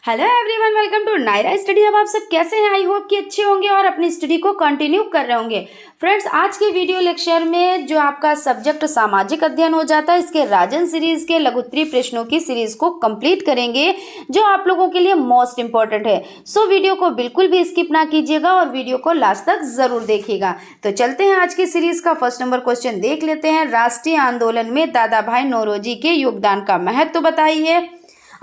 Hello everyone, welcome to Naira study. अब आप सब कैसे हैं? आई होप कि अच्छे होंगे और अपनी स्टडी को कंटिन्यू कर रहे होंगे। फ्रेंड्स, आज के वीडियो लेक्चर में जो आपका सब्जेक्ट सामाजिक अध्ययन हो जाता है, इसके राजन सीरीज के लघुत्तरीय प्रश्नों की सीरीज को कंप्लीट करेंगे, जो आप लोगों के लिए मोस्ट इंपॉर्टेंट है। सो वीडियो को बिल्कुल भी स्किप ना कीजिएगा और वीडियो को लास्ट तक जरूर देखिएगा। तो चलते हैं आज की सीरीज का फर्स्ट नंबर क्वेश्चन देख लेते हैं। राष्ट्रीय आंदोलन में दादा भाई नौरोजी के योगदान का महत्व बताइए।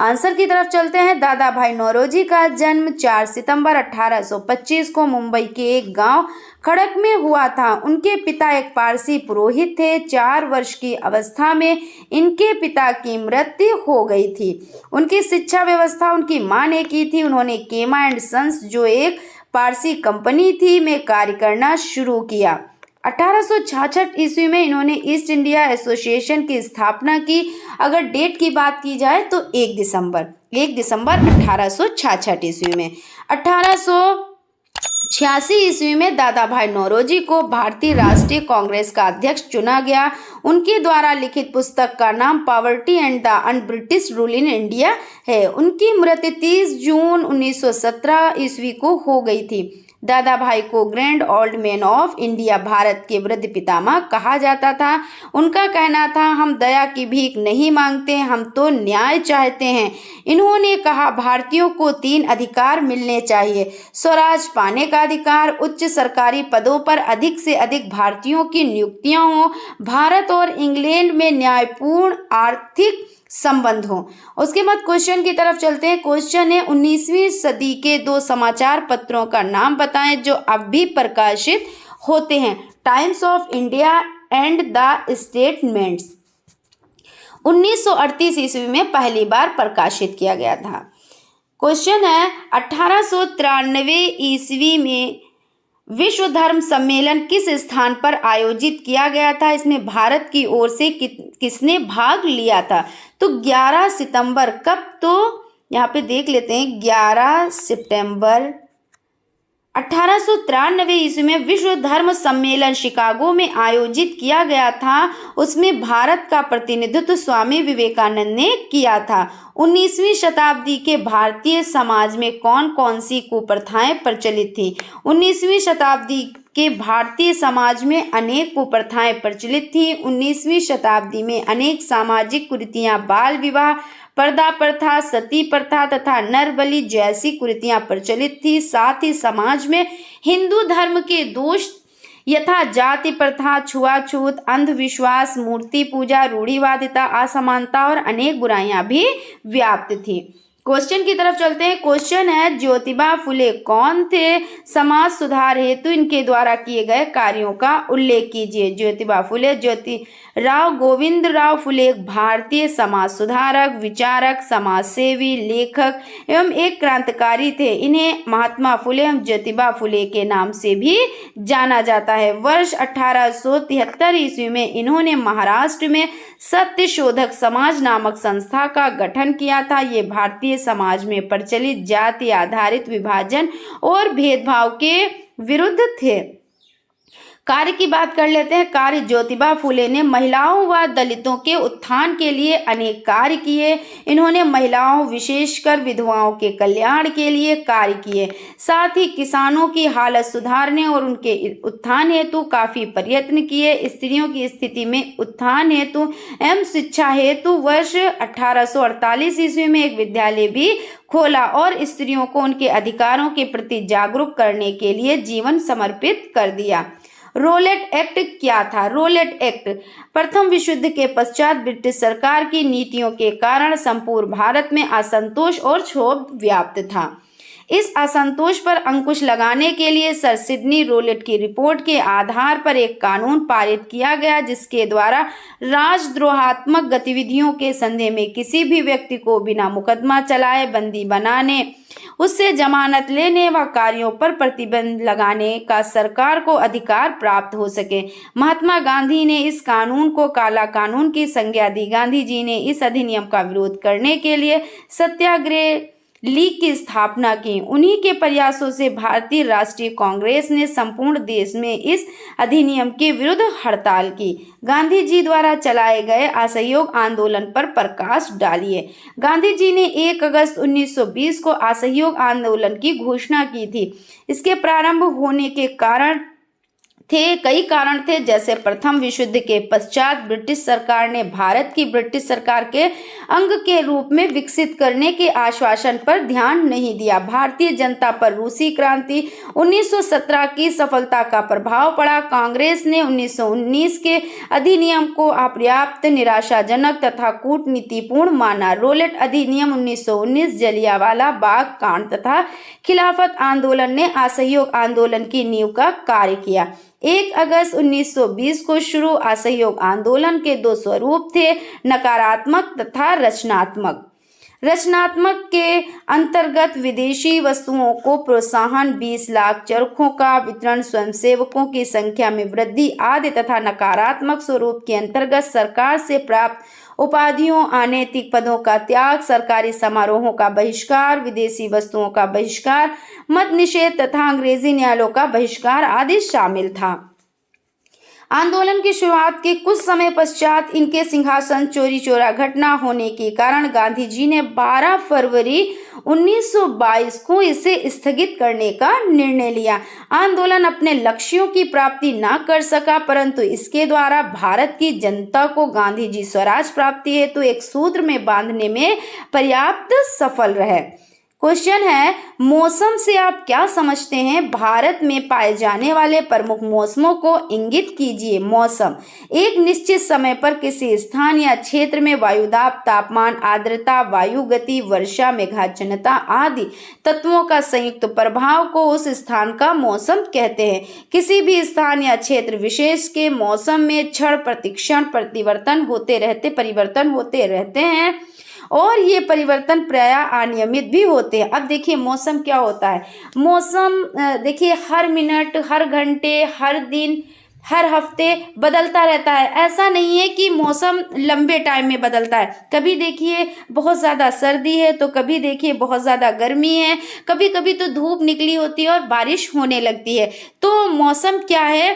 आंसर की तरफ चलते हैं। दादा भाई नौरोजी का जन्म 4 सितंबर 1825 को मुंबई के एक गांव खड़क में हुआ था। उनके पिता एक पारसी पुरोहित थे। 4 वर्ष की अवस्था में इनके पिता की मृत्यु हो गई थी। उनकी शिक्षा व्यवस्था उनकी मां ने की थी। उन्होंने केमा एंड सन्स, जो एक पारसी कंपनी थी, में कार्य करना शुरू किया। 1866 ईस्वी में इन्होंने ईस्ट इंडिया एसोसिएशन की स्थापना की। अगर डेट की बात की जाए तो 1 दिसंबर 1866 ईस्वी में। 1886 ईस्वी में दादा भाई नौरोजी को भारतीय राष्ट्रीय कांग्रेस का अध्यक्ष चुना गया। उनके द्वारा लिखित पुस्तक का नाम poverty and the un-British rule in India है। उनकी मृत्यु 30 जून 1917 ईस्वी को हो गई थी। दादा भाई को grand old man of India, Bharat के वृद्ध पितामह कहा जाता था। उनका कहना था, हम दया की भीख नहीं मांगते, हम तो न्याय चाहते हैं। इन्होंने कहा, भारतीयों को 3 अधिकार मिलने चाहिए: स्वराज पाने का अधिकार, उच्च सरकारी पदों पर अधिक से अधिक भारतीयों की नियुक्तियां हों, भारत और इंग्लैंड में न्यायपूर्ण आर्थिक संबंध हो। उसके बाद क्वेश्चन की तरफ चलते हैं। क्वेश्चन है, 19वीं सदी के 2 समाचार पत्रों का नाम बताएं जो अब भी प्रकाशित होते हैं। Times of India and the statements 1938 ईस्वी में पहली बार प्रकाशित किया गया था। क्वेश्चन है, 1893 ईस्वी में विश्व धर्म सम्मेलन किस स्थान पर आयोजित किया गया था? इसमें भारत की ओर से किसने भाग लिया था? तो 11 सितंबर। कब? तो यहाँ पे देख लेते हैं। 11 सितंबर 1893 ईस्वी में विश्व धर्म सम्मेलन शिकागो में आयोजित किया गया था। उसमें भारत का प्रतिनिधित्व स्वामी विवेकानंद ने किया था। 19वीं शताब्दी के भारतीय समाज में कौन कौन सी कुप्रथाएं प्रचलित थी? 19वीं शताब्दी के भारतीय समाज में अनेक कुप्रथाएं प्रचलित थी। 19वीं शताब्दी में अनेक सामाजिक कुरीतियां, बाल विवाह, पर्दा प्रथा, सती प्रथा तथा नरबलि जैसी कुरीतियां प्रचलित थी। साथ ही समाज में हिंदू धर्म के दोष यथा जाति प्रथा, छुआछूत, अंधविश्वास, मूर्ति पूजा, रूढ़िवादिता, असमानता और अनेक बुराइयां भी व्याप्त थी। क्वेश्चन की तरफ चलते हैं। क्वेश्चन है, ज्योतिबा फुले कौन थे? समाज सुधार हेतु इनके द्वारा किए गए कार्यों का उल्लेख कीजिए। ज्योतिबा फुले, ज्योतिराव गोविंदराव फुले एक भारतीय समाज सुधारक, विचारक, समाजसेवी, लेखक एवं एक क्रांतिकारी थे। इन्हें महात्मा फुले एवं ज्योतिबा फुले के नाम से भी जाना जाता है। वर्ष 1873 ईस्वी में इन्होंने महाराष्ट्र में सत्य शोधक समाज नामक संस्था का गठन किया था। ये भारतीय समाज में प्रचलित जाति आधारित विभाजन और भेदभाव के विरुद्ध थे। कार्य की बात कर लेते हैं। कार्य, ज्योतिबा फुले ने महिलाओं व दलितों के उत्थान के लिए अनेक कार्य किए। इन्होंने महिलाओं, विशेषकर विधवाओं के कल्याण के लिए कार्य किए। साथ ही किसानों की हालत सुधारने और उनके उत्थान हेतु काफी प्रयत्न किए। स्त्रियों की स्थिति में उत्थान हेतु एवं शिक्षा हेतु वर्ष 1848 ईस्वी में एक विद्यालय भी खोला और स्त्रियों को उनके अधिकारों के प्रति जागरूक करने के लिए जीवन समर्पित कर दिया। रोलेट एक्ट क्या था? रोलेट एक्ट प्रथम विश्व युद्ध के पश्चात ब्रिटिश सरकार की नीतियों के कारण संपूर्ण भारत में असंतोष और क्षोभ व्याप्त था। इस असंतोष पर अंकुश लगाने के लिए सर सिडनी रोलेट की रिपोर्ट के आधार पर एक कानून पारित किया गया, जिसके द्वारा राजद्रोहात्मक गतिविधियों के संदेह में किसी भी व्यक्ति को बिना मुकदमा चलाए बंदी बनाने, उससे जमानत लेने व कार्यों पर प्रतिबंध लगाने का सरकार को अधिकार प्राप्त हो सके। महात्मा गांधी ने इस कानून को काला कानून की संज्ञा दी। गांधी जी ने इस अधिनियम का विरोध करने के लिए सत्याग्रह लीग की स्थापना की। उन्हीं के प्रयासों से भारतीय राष्ट्रीय कांग्रेस ने संपूर्ण देश में इस अधिनियम के विरुद्ध हड़ताल की। गांधी जी द्वारा चलाए गए असहयोग आंदोलन पर प्रकाश डालिए। गांधी जी ने 1 अगस्त 1920 को असहयोग आंदोलन की घोषणा की थी। इसके प्रारंभ होने के कई कारण थे, जैसे प्रथम विश्व युद्ध के पश्चात ब्रिटिश सरकार ने भारत की ब्रिटिश सरकार के अंग के रूप में विकसित करने के आश्वासन पर ध्यान नहीं दिया। भारतीय जनता पर रूसी क्रांति 1917 की सफलता का प्रभाव पड़ा। कांग्रेस ने 1919 के अधिनियम को अपर्याप्त, निराशाजनक तथा कूटनीतिपूर्ण माना। रोलेट अधिनियम 1919, जलियांवाला बाग कांड तथा खिलाफत आंदोलन ने असहयोग आंदोलन की नींव का कार्य किया। 1 अगस्त 1920 को शुरू असहयोग आंदोलन के 2 स्वरूप थे, नकारात्मक तथा रचनात्मक। रचनात्मक के अंतर्गत विदेशी वस्तुओं को प्रोत्साहन, 20 लाख चरखों का वितरण, स्वयंसेवकों की संख्या में वृद्धि आदि तथा नकारात्मक स्वरूप के अंतर्गत सरकार से प्राप्त उपाधियों, अनैतिक पदों का त्याग, सरकारी समारोहों का बहिष्कार, विदेशी वस्तुओं का बहिष्कार, मत निषेध तथा अंग्रेजी न्यायालयों का बहिष्कार आदि शामिल था। आंदोलन की शुरुआत के कुछ समय पश्चात इनके सिंहासन चोरी चोरा घटना होने के कारण गांधी जी ने 12 फरवरी 1922 को इसे स्थगित करने का निर्णय लिया। आंदोलन अपने लक्ष्यों की प्राप्ति न कर सका, परंतु इसके द्वारा भारत की जनता को गांधी जी स्वराज प्राप्ति हेतु एक सूत्र में बांधने में पर्याप्त सफल रहे। क्वेश्चन है, मौसम से आप क्या समझते हैं? भारत में पाए जाने वाले प्रमुख मौसमों को इंगित कीजिए। मौसम एक निश्चित समय पर किसी स्थान या क्षेत्र में वायुदाब, तापमान, आर्द्रता, वायु गति, वर्षा, मेघाच्छन्नता आदि तत्वों का संयुक्त प्रभाव को उस स्थान का मौसम कहते हैं। किसी भी स्थान या क्षेत्र विशेष के मौसम में क्षण प्रतिक्षण परिवर्तन होते रहते हैं और ये परिवर्तन प्रायः अनियमित भी होते हैं। अब देखिए मौसम क्या होता है। मौसम देखिए हर मिनट, हर घंटे, हर दिन, हर हफ्ते बदलता रहता है। ऐसा नहीं है कि मौसम लंबे टाइम में बदलता है। कभी देखिए बहुत ज़्यादा सर्दी है तो कभी देखिए बहुत ज़्यादा गर्मी है, कभी कभी तो धूप निकली होती है और बारिश होने लगती है। तो मौसम क्या है?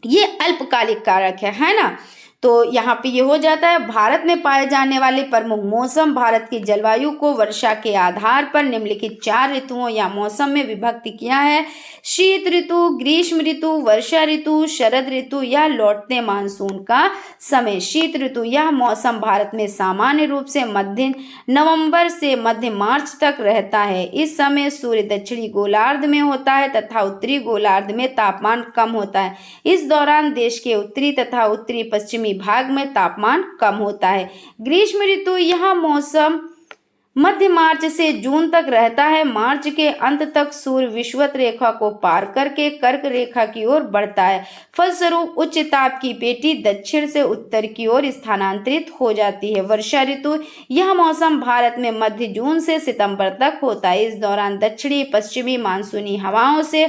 ये अल्पकालिक कारक है ना। तो यहाँ पे ये हो जाता है। भारत में पाए जाने वाले प्रमुख मौसम, भारत की जलवायु को वर्षा के आधार पर निम्नलिखित 4 ऋतुओं या मौसम में विभक्त किया है। शीत ऋतु, ग्रीष्म ऋतु, वर्षा ऋतु, शरद ऋतु या लौटते मानसून का समय। शीत ऋतु यह मौसम भारत में सामान्य रूप से मध्य नवंबर से मध्य मार्च तक रहता है। इस समय सूर्य दक्षिणी गोलार्ध में होता है तथा उत्तरी गोलार्ध में तापमान कम होता है। इस दौरान देश के उत्तरी तथा उत्तरी पश्चिमी भाग में तापमान कम होता है। ग्रीष्म ऋतु यह मौसम मध्य मार्च से जून तक रहता है। मार्च के अंत तक सूर्य विषुवत रेखा को पार करके कर्क रेखा की ओर बढ़ता है। फलस्वरूप उच्च ताप की पेटी दक्षिण से उत्तर की ओर स्थानांतरित हो जाती है। वर्षा ऋतु यह मौसम भारत में मध्य जून से सितंबर तक होता है। इस दौरान दक्षिणी पश्चिमी मानसूनी हवाओं से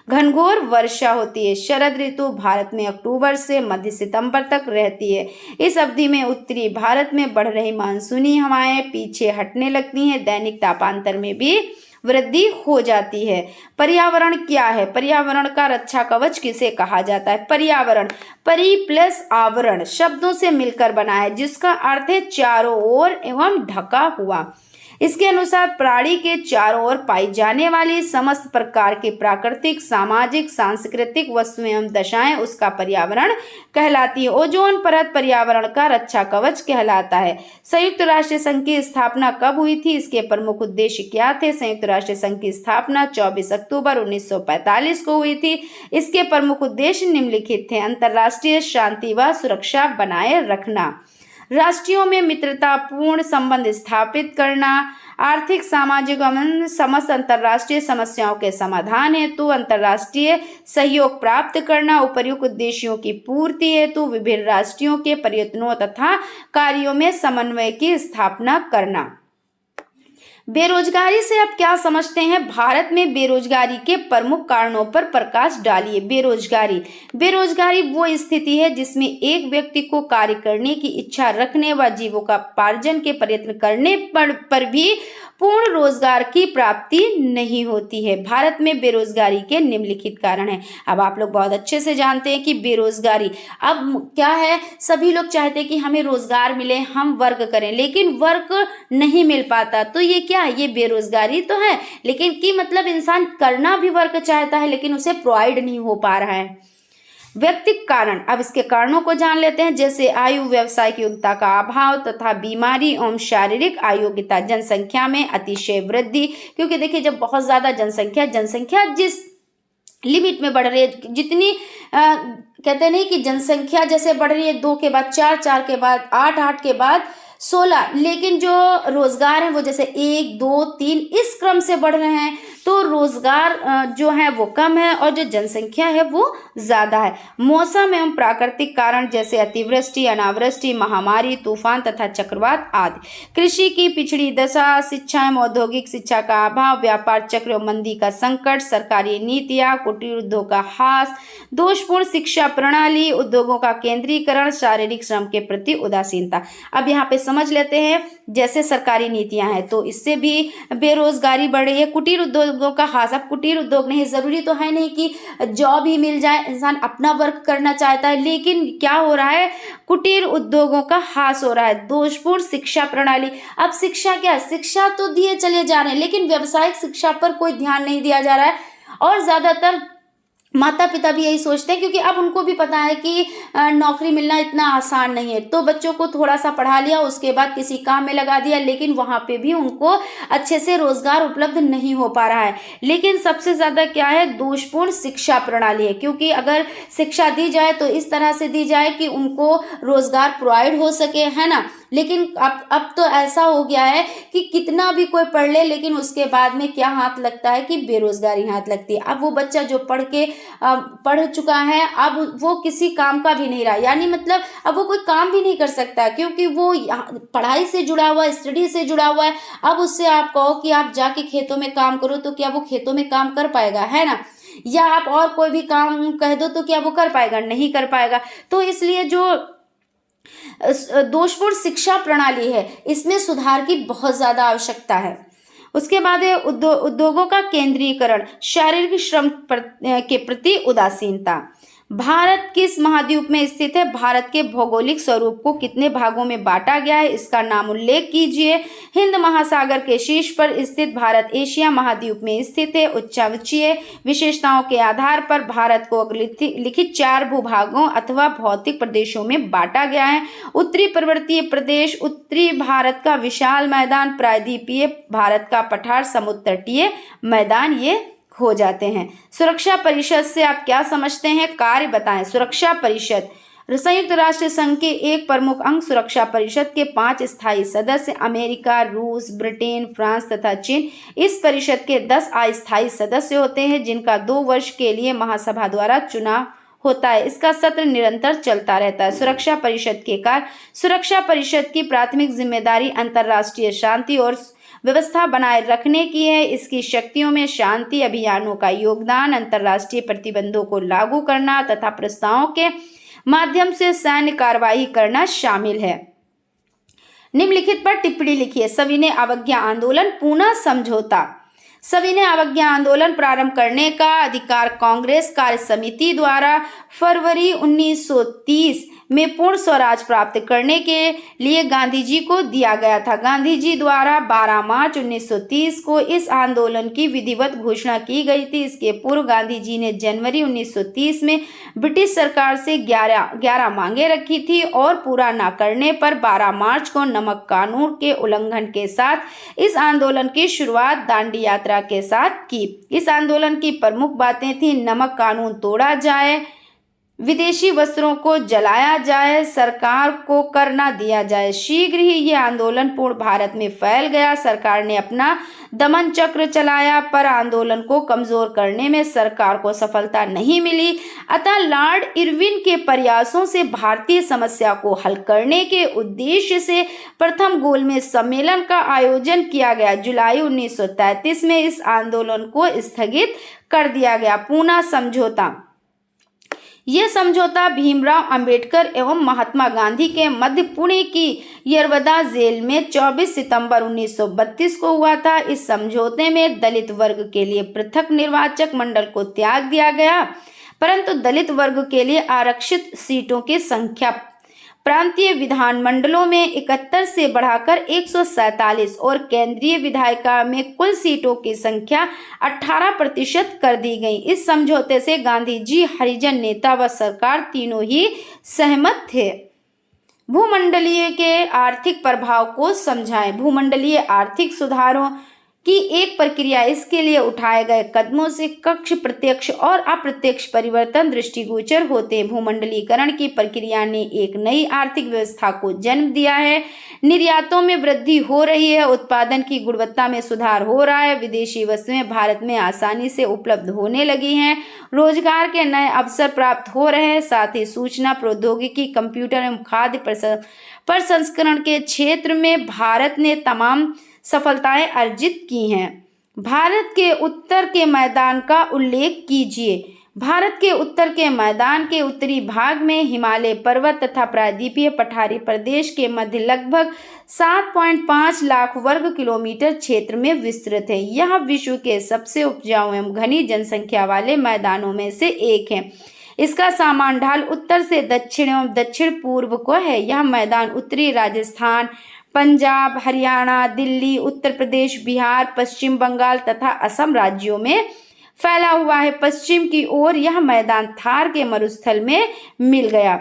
घनघोर वर्षा होती है। शरद ऋतु भारत में अक्टूबर से मध्य सितंबर तक रहती है। इस अवधि में उत्तरी भारत में बढ़ रही मानसूनी हवाएं पीछे हटने लगती हैं। दैनिक तापांतर में भी वृद्धि हो जाती है। पर्यावरण क्या है? पर्यावरण का रक्षा कवच किसे कहा जाता है? पर्यावरण परि प्लस आवरण शब्दों से मिलकर बना है, जिसका अर्थ है चारों ओर एवं ढका हुआ। इसके अनुसार प्राणी के चारों ओर पाई जाने वाली समस्त प्रकार की प्राकृतिक, सामाजिक, सांस्कृतिक वस्तुएं एवं दशाएं उसका पर्यावरण कहलाती है। ओजोन परत पर्यावरण का रक्षा कवच कहलाता है। संयुक्त राष्ट्र संघ की स्थापना कब हुई थी? इसके प्रमुख उद्देश्य क्या थे? संयुक्त राष्ट्र संघ की स्थापना 24 अक्टूबर 1945 को हुई थी। इसके प्रमुख उद्देश्य निम्नलिखित थे: अंतर्राष्ट्रीय शांति व सुरक्षा बनाए रखना, राष्ट्रीयों में मित्रतापूर्ण संबंध स्थापित करना, आर्थिक, सामाजिक एवं समस्त अंतर्राष्ट्रीय समस्याओं के समाधान हेतु अंतर्राष्ट्रीय सहयोग प्राप्त करना, उपर्युक्त उद्देश्यों की पूर्ति हेतु विभिन्न राष्ट्रों के प्रयत्नों तथा कार्यों में समन्वय की स्थापना करना। बेरोजगारी से आप क्या समझते हैं? भारत में बेरोजगारी के प्रमुख कारणों पर प्रकाश डालिए। बेरोजगारी वो स्थिति है जिसमें एक व्यक्ति को कार्य करने की इच्छा रखने व जीविकोपार्जन के प्रयत्न करने पर भी पूर्ण रोजगार की प्राप्ति नहीं होती है। भारत में बेरोजगारी के निम्नलिखित कारण हैं। अब आप लोग बहुत अच्छे से जानते हैं कि बेरोजगारी अब क्या है, सभी लोग चाहते हैं कि हमें रोजगार मिले, हम वर्क करें, लेकिन वर्क नहीं मिल पाता। तो ये क्या है, ये बेरोजगारी तो है, लेकिन कि मतलब इंसान करना भी वर्क चाहता है लेकिन उसे प्रोवाइड नहीं हो पा रहा है। व्यक्तिगत कारण, अब इसके कारणों को जान लेते हैं, जैसे आयु, व्यावसायिक योग्यता का अभाव तथा बीमारी एवं शारीरिक अयोग्यता, जनसंख्या में अतिशय वृद्धि, क्योंकि देखिए जब बहुत ज्यादा जनसंख्या जिस लिमिट में बढ़ रही है, जितनी कहते नहीं कि जनसंख्या जैसे बढ़ रही है 2 के बाद 4, 4 के बाद 8, 8 के बाद 16, लेकिन जो रोजगार है वो जैसे 1, 2, 3 इस क्रम से बढ़ रहे हैं। तो रोजगार जो है वो कम है और जो जनसंख्या है वो ज्यादा है। मौसम एवं प्राकृतिक कारण जैसे अतिवृष्टि, अनावृष्टि, महामारी, तूफान तथा चक्रवात आदि। कृषि की पिछड़ी दशा, शिक्षा एवं औद्योगिक शिक्षा का अभाव, व्यापार चक्र एवं मंदी का संकट, सरकारी नीतियां, कुटीर उद्योग का ह्रास, दोषपूर्ण शिक्षा प्रणाली, उद्योगों का केंद्रीकरण, शारीरिक श्रम के प्रति उदासीनता। अब यहाँ पे समझ लेते हैं, जैसे सरकारी नीतियां हैं तो इससे भी बेरोजगारी बढ़ रही है। कुटीर उद्योगों का ह्रास, अब कुटीर उद्योग नहीं, जरूरी तो है नहीं कि जॉब ही मिल जाए, इंसान अपना वर्क करना चाहता है, लेकिन क्या हो रहा है, कुटीर उद्योगों का ह्रास हो रहा है। दोषपूर्ण शिक्षा प्रणाली, अब शिक्षा क्या है, शिक्षा तो दिए चले जा रहे हैं लेकिन व्यावसायिक शिक्षा पर कोई ध्यान नहीं दिया जा रहा है। और ज्यादातर माता पिता भी यही सोचते हैं, क्योंकि अब उनको भी पता है कि नौकरी मिलना इतना आसान नहीं है, तो बच्चों को थोड़ा सा पढ़ा लिया, उसके बाद किसी काम में लगा दिया, लेकिन वहां पे भी उनको अच्छे से रोजगार उपलब्ध नहीं हो पा रहा है। लेकिन सबसे ज्यादा क्या है, दोषपूर्ण शिक्षा प्रणाली है, क्योंकि अगर शिक्षा दी जाए तो इस तरह से दी जाए कि उनको रोजगार प्रोवाइड हो सके, है ना। लेकिन अब तो ऐसा हो गया है कि कितना भी कोई पढ़ ले, लेकिन उसके बाद में क्या हाथ लगता है कि बेरोजगारी हाथ लगती है। अब वो बच्चा जो पढ़ चुका है, अब वो किसी काम का भी नहीं रहा, यानी मतलब अब वो कोई काम भी नहीं कर सकता, क्योंकि वो पढ़ाई से जुड़ा हुआ है, स्टडी से जुड़ा हुआ है। अब उससे आप कहो कि आप जाके खेतों में काम करो, तो क्या वो खेतों में काम कर पाएगा, है ना। या आप और कोई भी काम कह दो तो क्या वो कर पाएगा, नहीं कर पाएगा। तो इसलिए जो दोषपूर्ण शिक्षा प्रणाली है, इसमें सुधार की बहुत ज्यादा आवश्यकता है। उसके बाद है उद्योगों का केंद्रीकरण, शारीरिक श्रम के प्रति उदासीनता। भारत किस महाद्वीप में स्थित है, भारत के भौगोलिक स्वरूप को कितने भागों में बांटा गया है, इसका नाम उल्लेख कीजिए। हिंद महासागर के शीर्ष पर स्थित भारत एशिया महाद्वीप में स्थित है। उच्चावचीय विशेषताओं के आधार पर भारत को लिखित 4 भूभागों अथवा भौतिक प्रदेशों में बांटा गया है। उत्तरी पर्वतीय प्रदेश, उत्तरी भारत का विशाल मैदान, प्रायद्वीपीय भारत का पठार, समुद्र तटीय मैदान, ये हो जाते हैं। सुरक्षा परिषद से आप क्या समझते हैं, कार्य बताएं। सुरक्षा परिषद संयुक्त राष्ट्र संघ के एक प्रमुख अंग। सुरक्षा परिषद के 5 स्थायी सदस्य अमेरिका, रूस, ब्रिटेन, फ्रांस तथा चीन। इस परिषद के 10 अस्थायी सदस्य होते हैं, जिनका 2 वर्ष के लिए महासभा द्वारा चुनाव होता है। इसका सत्र निरंतर चलता रहता है। सुरक्षा परिषद के कार्य, सुरक्षा परिषद की प्राथमिक जिम्मेदारी अंतर्राष्ट्रीय शांति और व्यवस्था बनाए रखने की है। इसकी शक्तियों में शांति अभियानों का योगदान, अंतर्राष्ट्रीय प्रतिबंधों को लागू करना तथा प्रस्तावों के माध्यम से सैन्य कार्रवाई करना शामिल है। निम्नलिखित पर टिप्पणी लिखिए। सविनय अवज्ञा आंदोलन, पुनः समझौता। सविनय अवज्ञा आंदोलन प्रारंभ करने का अधिकार कांग्रेस कार्य समिति द्वारा फरवरी 1930 में पूर्ण स्वराज प्राप्त करने के लिए गांधी जी को दिया गया था। गांधी जी द्वारा 12 मार्च 1930 को इस आंदोलन की विधिवत घोषणा की गई थी। इसके पूर्व गांधी जी ने जनवरी 1930 में ब्रिटिश सरकार से 11 मांगे रखी थी और पूरा न करने पर 12 मार्च को नमक कानून के उल्लंघन के साथ इस आंदोलन की शुरुआत दांडी यात्रा के साथ की। इस आंदोलन की प्रमुख बातें थी, नमक कानून तोड़ा जाए, विदेशी वस्त्रों को जलाया जाए, सरकार को कर न दिया जाए। शीघ्र ही ये आंदोलन पूर्ण भारत में फैल गया। सरकार ने अपना दमन चक्र चलाया, पर आंदोलन को कमजोर करने में सरकार को सफलता नहीं मिली। अतः लॉर्ड इरविन के प्रयासों से भारतीय समस्या को हल करने के उद्देश्य से प्रथम गोलमेज सम्मेलन का आयोजन किया गया। जुलाई 1933 में इस आंदोलन को स्थगित कर दिया गया। पूना समझौता, यह समझौता भीमराव अंबेडकर एवं महात्मा गांधी के मध्य पुणे की यरवदा जेल में 24 सितंबर 1932 को हुआ था। इस समझौते में दलित वर्ग के लिए पृथक निर्वाचक मंडल को त्याग दिया गया, परंतु दलित वर्ग के लिए आरक्षित सीटों की संख्या प्रांतीय विधानमंडलों में 71 से बढ़ाकर 147 और केंद्रीय विधायिका में कुल सीटों की संख्या 18% कर दी गई। इस समझौते से गांधी जी, हरिजन नेता व सरकार तीनों ही सहमत थे। भूमंडलीय के आर्थिक प्रभाव को समझाएं। भूमंडलीय आर्थिक सुधारों की एक प्रक्रिया, इसके लिए उठाए गए कदमों से कक्ष प्रत्यक्ष और अप्रत्यक्ष परिवर्तन दृष्टिगोचर होते हैं। भूमंडलीकरण की प्रक्रिया ने एक नई आर्थिक व्यवस्था को जन्म दिया है। निर्यातों में वृद्धि हो रही है, उत्पादन की गुणवत्ता में सुधार हो रहा है, विदेशी वस्तुएं भारत में आसानी से उपलब्ध होने लगी हैं, रोजगार के नए अवसर प्राप्त हो रहे हैं। साथ ही सूचना प्रौद्योगिकी, कंप्यूटर एवं खाद्य प्रसंस्करण के क्षेत्र में भारत ने तमाम सफलताएं अर्जित की हैं। भारत के उत्तर के मैदान का उल्लेख कीजिए। भारत के उत्तर के मैदान के उत्तरी भाग में हिमालय पर्वत तथा प्रायद्वीपीय पठारी प्रदेश के मध्य लगभग 7.5 लाख वर्ग किलोमीटर क्षेत्र में विस्तृत है। यह विश्व के सबसे उपजाऊ एवं घनी जनसंख्या वाले मैदानों में से एक है। इसका सामान्य ढाल उत्तर से दक्षिण एवं दक्षिण पूर्व को है। यह मैदान उत्तरी राजस्थान, पंजाब, हरियाणा, दिल्ली, उत्तर प्रदेश, बिहार, पश्चिम बंगाल तथा असम राज्यों में फैला हुआ है। पश्चिम की ओर यह मैदान थार के मरुस्थल में मिल गया।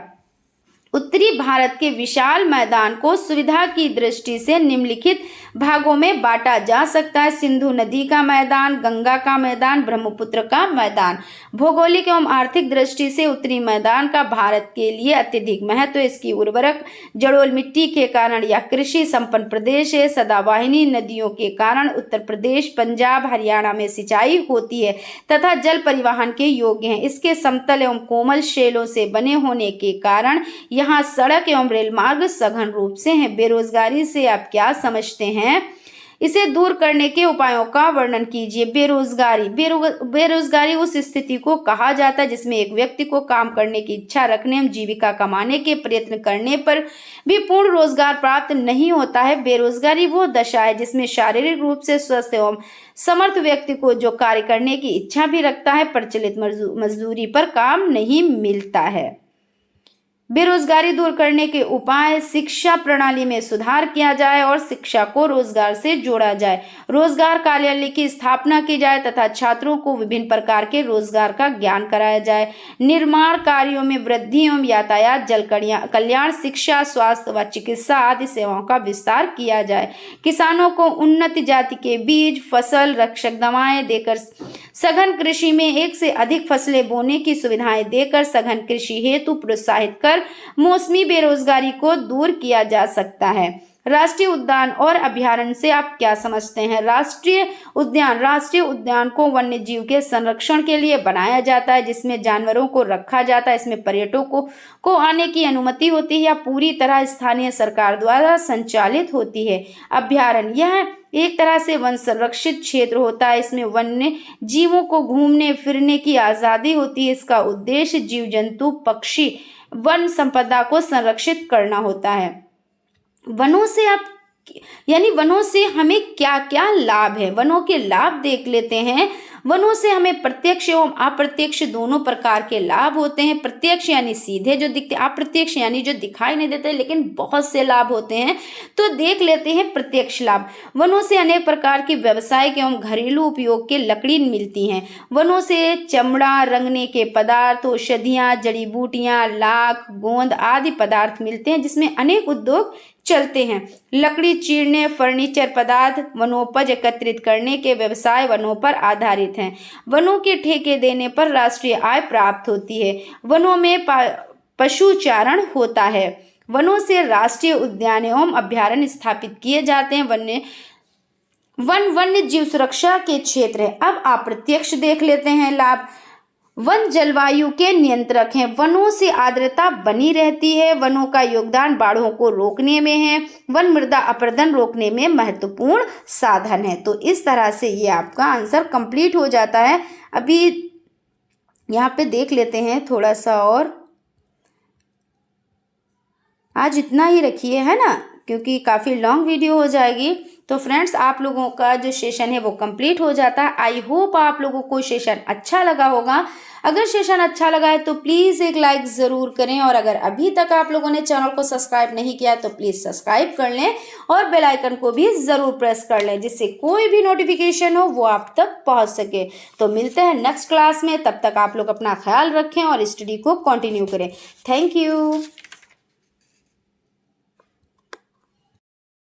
उत्तरी भारत के विशाल मैदान को सुविधा की दृष्टि से निम्नलिखित भागों में बांटा जा सकता है। सिंधु नदी का मैदान, गंगा का मैदान, ब्रह्मपुत्र का मैदान। भौगोलिक एवं आर्थिक दृष्टि से उत्तरी मैदान का भारत के लिए अत्यधिक महत्व है। इसकी उर्वरक जड़ोल मिट्टी के कारण यह कृषि संपन्न प्रदेश है। सदावाहिनी नदियों के कारण उत्तर प्रदेश, पंजाब, हरियाणा में सिंचाई होती है तथा जल परिवहन के योग्य है। इसके समतल एवं कोमल शैलों से बने होने के कारण यहाँ सड़क एवं रेल मार्ग सघन रूप से हैं। बेरोजगारी से आप क्या समझते हैं? इसे दूर करने के उपायों का वर्णन कीजिए। बेरोजगारी उस स्थिति को कहा जाता है जिसमें एक व्यक्ति को काम करने की इच्छा रखने एवं जीविका कमाने के प्रयत्न करने पर भी पूर्ण रोजगार प्राप्त नहीं होता है। बेरोजगारी वो दशा है जिसमें शारीरिक रूप से स्वस्थ एवं समर्थ व्यक्ति को जो कार्य करने की इच्छा भी रखता है, प्रचलित मजदूरी पर काम नहीं मिलता है। बेरोजगारी दूर करने के उपाय, शिक्षा प्रणाली में सुधार किया जाए और शिक्षा को रोजगार से जोड़ा जाए। रोजगार कार्यालय की स्थापना की जाए तथा छात्रों को विभिन्न प्रकार के रोजगार का ज्ञान कराया जाए। निर्माण कार्यों में वृद्धि एवं यातायात, जल कल्याण, शिक्षा, स्वास्थ्य व चिकित्सा आदि सेवाओं का विस्तार किया जाए। किसानों को उन्नत जाति के बीज, फसल, रक्षक दवाएं देकर सघन कृषि में एक से अधिक फसलें बोने की सुविधाएं देकर सघन कृषि हेतु प्रोत्साहित कर मौसमी बेरोजगारी को दूर किया जा सकता है। राष्ट्रीय उद्यान और अभयारण्य से आप क्या समझते हैं? राष्ट्रीय उद्यान को वन्य जीव के संरक्षण के लिए बनाया जाता है जिसमें जानवरों को रखा जाता है। इसमें पर्यटकों को आने की अनुमति होती है या पूरी तरह स्थानीय सरकार द्वारा संचालित होती है। अभयारण्य यह एक तरह से वन संरक्षित क्षेत्र होता है। इसमें वन्य जीवों को घूमने फिरने की आजादी होती है। इसका उद्देश्य जीव जंतु, पक्षी, वन संपदा को संरक्षित करना होता है। वनों से हमें क्या क्या लाभ है? वनों के लाभ देख लेते हैं। वनों से हमें प्रत्यक्ष एवं अप्रत्यक्ष दोनों प्रकार के लाभ होते हैं। प्रत्यक्ष यानी सीधे जो दिखते, अप्रत्यक्ष यानी जो दिखाई नहीं देते लेकिन बहुत से लाभ होते हैं। तो देख लेते हैं प्रत्यक्ष लाभ। वनों से अनेक प्रकार की व्यावसायिक एवं घरेलू उपयोग के लकड़ी मिलती हैं। वनों से चमड़ा, रंगने के पदार्थ, औषधियाँ, जड़ी बूटियाँ, लाख, गोंद आदि पदार्थ मिलते हैं जिसमें अनेक उद्योग चलते हैं। लकड़ी चीरने, फर्नीचर पदार्थ, वनोपज एकत्रित करने के व्यवसाय वनों पर आधारित हैं। वनों के ठेके देने पर राष्ट्रीय आय प्राप्त होती है। वनों में पशुचारण होता है। वनों से राष्ट्रीय उद्यान एवं अभयारण्य स्थापित किए जाते हैं। वन्य जीव सुरक्षा के क्षेत्र है। अब अप्रत्यक्ष देख लेते हैं लाभ। वन जलवायु के नियंत्रक हैं। वनों से आर्द्रता बनी रहती है। वनों का योगदान बाढ़ों को रोकने में है। वन मृदा अपरदन रोकने में महत्वपूर्ण साधन है। तो इस तरह से ये आपका आंसर कंप्लीट हो जाता है। अभी यहाँ पे देख लेते हैं थोड़ा सा और। आज इतना ही रखिए, है ना, क्योंकि काफ़ी लॉन्ग वीडियो हो जाएगी। तो फ्रेंड्स, आप लोगों का जो सेशन है वो कंप्लीट हो जाता है। आई होप आप लोगों को सेशन अच्छा लगा होगा। अगर सेशन अच्छा लगा है तो प्लीज़ एक लाइक ज़रूर करें, और अगर अभी तक आप लोगों ने चैनल को सब्सक्राइब नहीं किया तो प्लीज़ सब्सक्राइब कर लें और बेल आइकन को भी ज़रूर प्रेस कर लें, जिससे कोई भी नोटिफिकेशन हो वो आप तक पहुंच सके। तो मिलते हैं नेक्स्ट क्लास में, तब तक आप लोग अपना ख्याल रखें और स्टडी को कंटिन्यू करें। Thank you.